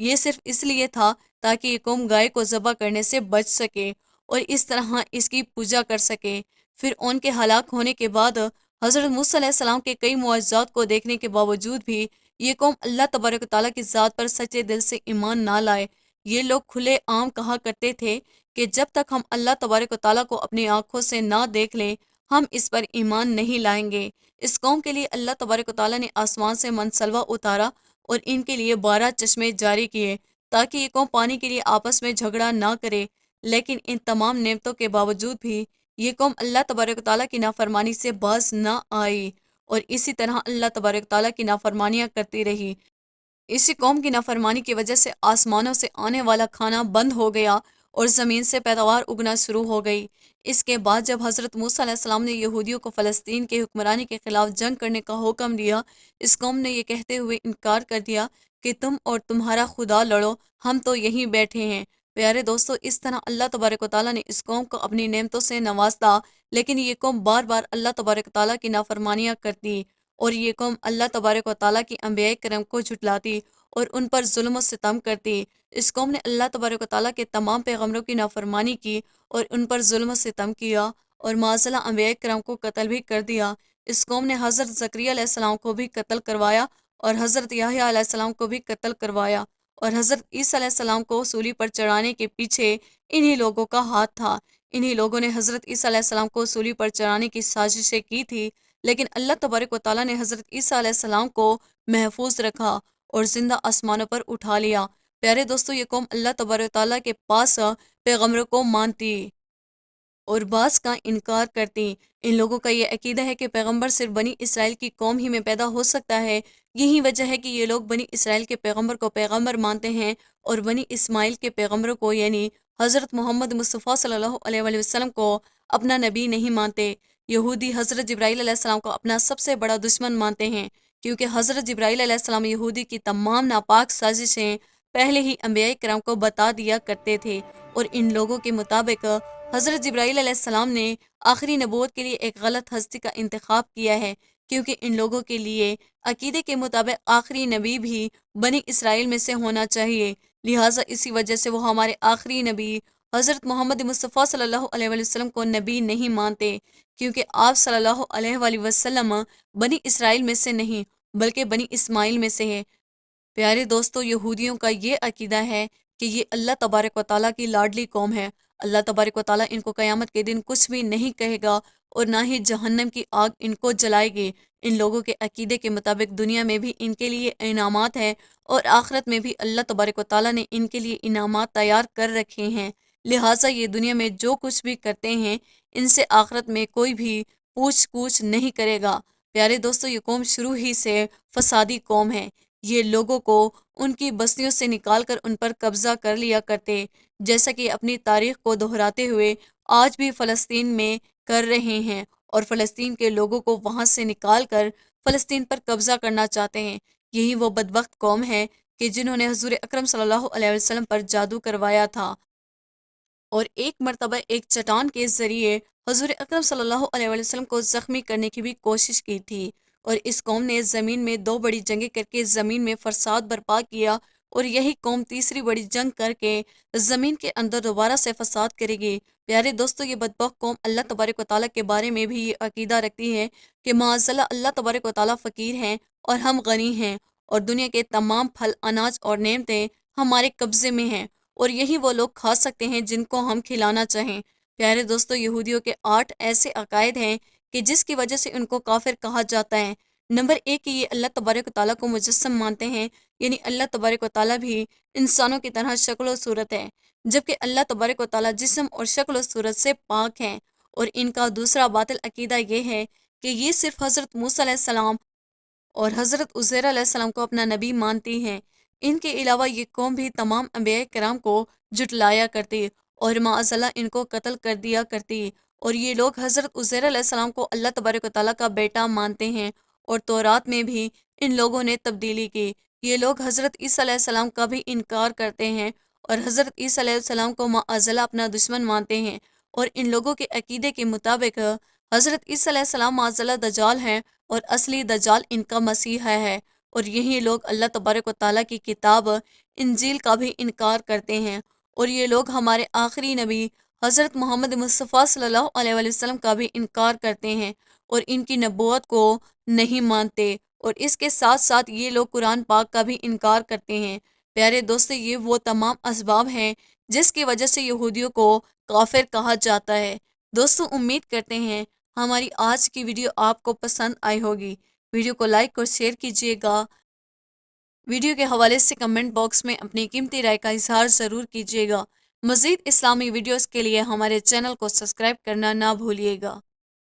یہ صرف اس لیے تھا تاکہ یہ قوم گائے کو ذبح کرنے سے بچ سکے اور اس طرح اس کی پوجا کر سکے۔ پھر ان کے ہلاک ہونے کے بعد حضرت موسیٰ علیہ السلام کے کئی معجزات کو دیکھنے کے باوجود بھی یہ قوم اللہ تبارک و تعالیٰ کی ذات پر سچے دل سے ایمان نہ لائے۔ یہ لوگ کھلے عام کہا کرتے تھے کہ جب تک ہم اللہ تبارک و تعالیٰ کو اپنی آنکھوں سے نہ دیکھ لیں ہم اس پر ایمان نہیں لائیں گے۔ اس قوم کے لیے اللہ تبارک و تعالیٰ نے آسمان سے منسلوہ اتارا اور ان کے لیے 12 چشمے جاری کیے تاکہ یہ قوم پانی کے لیے آپس میں جھگڑا نہ کرے، لیکن ان تمام نعمتوں کے باوجود بھی یہ قوم اللہ تبارک و تعالیٰ کی نافرمانی سے باز نہ آئی اور اسی طرح اللہ تبارک و تعالیٰ کی نافرمانیاں کرتی رہی۔ اسی قوم کی نافرمانی کی وجہ سے آسمانوں سے آنے والا کھانا بند ہو گیا اور زمین سے پیداوار اگنا شروع ہو گئی۔ اس کے بعد جب حضرت موسیٰ علیہ السلام نے یہودیوں کو فلسطین کے حکمرانی کے خلاف جنگ کرنے کا حکم دیا، اس قوم نے یہ کہتے ہوئے انکار کر دیا کہ تم اور تمہارا خدا لڑو، ہم تو یہیں بیٹھے ہیں۔ پیارے دوستو، اس طرح اللہ تبارک و تعالیٰ نے اس قوم کو اپنی نعمتوں سے نوازا، لیکن یہ قوم بار بار اللہ تبارک و تعالیٰ کی نافرمانیاں کرتی اور یہ قوم اللہ تبارک و تعالیٰ کی انبیاء کرام کو جھٹلاتی اور ان پر ظلم و ستم کرتی۔ اس قوم نے اللہ تبارک و تعالیٰ کے تمام پیغمبروں کی نافرمانی کی اور ان پر ظلم و ستم کیا اور معاذ اللہ انبیاء کرام کو قتل بھی کر دیا۔ اس قوم نے حضرت زکریا علیہ السلام کو بھی قتل کروایا اور حضرت یحییٰ علیہ السلام کو بھی قتل کروایا اور حضرت عیسیٰ علیہ السلام کو صلیب پر چڑھانے کے پیچھے انہی لوگوں کا ہاتھ تھا۔ انہی لوگوں نے حضرت عیسیٰ علیہ السلام کو صلیب پر چڑھانے کی سازشیں کی تھی، لیکن اللہ تبارک و تعالیٰ نے حضرت عیسیٰ علیہ السلام کو محفوظ رکھا اور زندہ آسمانوں پر اٹھا لیا۔ پیارے دوستو، یہ قوم اللہ تبارک و تعالیٰ کے پاس پیغمبروں کو مانتی اور بعض کا انکار کرتی۔ ان لوگوں کا یہ عقیدہ ہے کہ پیغمبر صرف بنی اسرائیل کی قوم ہی میں پیدا ہو سکتا ہے۔ یہی وجہ ہے کہ یہ لوگ بنی اسرائیل کے پیغمبر کو پیغمبر مانتے ہیں اور بنی اسماعیل کے پیغمبروں کو یعنی حضرت محمد مصطفیٰ صلی اللہ علیہ وآلہ وسلم کو اپنا نبی نہیں مانتے۔ یہودی حضرت جبرائیل علیہ السلام کو اپنا سب سے بڑا دشمن مانتے ہیں، کیونکہ حضرت جبرائیل علیہ السلام یہودی کی تمام ناپاک سازشیں پہلے ہی انبیاء کرام کو بتا دیا کرتے تھے، اور ان لوگوں کے مطابق حضرت جبرائیل علیہ السلام نے آخری نبوت کے لیے ایک غلط ہستی کا انتخاب کیا ہے، کیونکہ ان لوگوں کے لیے عقیدے کے مطابق آخری نبی بھی بنی اسرائیل میں سے ہونا چاہیے، لہٰذا اسی وجہ سے وہ ہمارے آخری نبی حضرت محمد مصطفیٰ صلی اللہ علیہ وآلہ وسلم کو نبی نہیں مانتے، کیونکہ آپ صلی اللہ علیہ وآلہ وسلم بنی اسرائیل میں سے نہیں بلکہ بنی اسماعیل میں سے ہے۔ پیارے دوستو، یہودیوں کا یہ عقیدہ ہے کہ یہ اللہ تبارک و تعالیٰ کی لاڈلی قوم ہے۔ اللہ تبارک و تعالیٰ ان کو قیامت کے دن کچھ بھی نہیں کہے گا اور نہ ہی جہنم کی آگ ان کو جلائے گی۔ ان لوگوں کے عقیدے کے مطابق دنیا میں بھی ان کے لیے انعامات ہیں اور آخرت میں بھی اللہ تبارک و تعالیٰ نے ان کے لیے انعامات تیار کر رکھے ہیں، لہٰذا یہ دنیا میں جو کچھ بھی کرتے ہیں ان سے آخرت میں کوئی بھی پوچھ گچھ نہیں کرے گا۔ پیارے دوستو، یہ قوم شروع ہی سے فسادی قوم ہے۔ یہ لوگوں کو ان کی بستیوں سے نکال کر ان پر قبضہ کر لیا کرتے، جیسا کہ اپنی تاریخ کو دہراتے ہوئے آج بھی فلسطین میں کر رہے ہیں، اور فلسطین کے لوگوں کو وہاں سے نکال کر فلسطین پر قبضہ کرنا چاہتے ہیں۔ یہی وہ بدبخت قوم ہے کہ جنہوں نے حضور اکرم صلی اللہ علیہ وسلم پر جادو کروایا تھا اور ایک مرتبہ ایک چٹان کے ذریعے حضور اکرم صلی اللہ علیہ وسلم کو زخمی کرنے کی بھی کوشش کی تھی، اور اس قوم نے زمین میں 2 بڑی جنگیں کر کے زمین میں فساد برپا کیا، اور یہی قوم تیسری بڑی جنگ کر کے زمین کے اندر دوبارہ سے فساد کرے گی۔ پیارے دوستو، یہ بدبخت قوم اللہ تبارک و تعالیٰ کے بارے میں بھی یہ عقیدہ رکھتی ہے کہ معاذ اللہ تبارک و تعالیٰ فقیر ہیں اور ہم غنی ہیں، اور دنیا کے تمام پھل، اناج اور نعمتیں ہمارے قبضے میں ہیں، اور یہی وہ لوگ کھا سکتے ہیں جن کو ہم کھلانا چاہیں۔ پیارے دوستو، یہودیوں کے 8 ایسے عقائد ہیں کہ جس کی وجہ سے ان کو کافر کہا جاتا ہے۔ نمبر 1 کہ یہ اللہ تبارک و تعالیٰ کو مجسم مانتے ہیں، یعنی اللہ تبارک و تعالیٰ بھی انسانوں کی طرح شکل و صورت ہے، جبکہ اللہ تبارک و تعالیٰ جسم اور شکل و صورت سے پاک ہیں۔ اور ان کا دوسرا باطل عقیدہ یہ ہے کہ یہ صرف حضرت موسیٰ علیہ السلام اور حضرت عزیر علیہ السلام کو اپنا نبی مانتی ہیں۔ ان کے علاوہ یہ قوم بھی تمام انبیاء کرام کو جھٹلایا کرتی اور معاذ اللہ ان کو قتل کر دیا کرتی، اور یہ لوگ حضرت عزیر علیہ السلام کو اللہ تبارک و تعالیٰ کا بیٹا مانتے ہیں، اور تورات میں بھی ان لوگوں نے تبدیلی کی۔ یہ لوگ حضرت عیسیٰ علیہ السلام کا بھی انکار کرتے ہیں اور حضرت عیسیٰ علیہ السلام کو معاذ اللہ اپنا دشمن مانتے ہیں، اور ان لوگوں کے عقیدے کے مطابق حضرت عیسیٰ علیہ السلام معاذ اللہ دجال ہیں اور اصلی دجال ان کا مسیح ہے، اور یہی لوگ اللہ تبارک و تعالیٰ کی کتاب انجیل کا بھی انکار کرتے ہیں، اور یہ لوگ ہمارے آخری نبی حضرت محمد مصطفیٰ صلی اللہ علیہ وآلہ وسلم کا بھی انکار کرتے ہیں اور ان کی نبوت کو نہیں مانتے، اور اس کے ساتھ ساتھ یہ لوگ قرآن پاک کا بھی انکار کرتے ہیں۔ پیارے دوستو، یہ وہ تمام اسباب ہیں جس کی وجہ سے یہودیوں کو کافر کہا جاتا ہے۔ دوستو، امید کرتے ہیں ہماری آج کی ویڈیو آپ کو پسند آئی ہوگی۔ ویڈیو کو لائک اور شیئر کیجیے گا۔ ویڈیو کے حوالے سے کمنٹ باکس میں اپنی قیمتی رائے کا اظہار ضرور کیجیے گا۔ مزید اسلامی ویڈیوز کے لیے ہمارے چینل کو سبسکرائب کرنا نہ بھولیے گا۔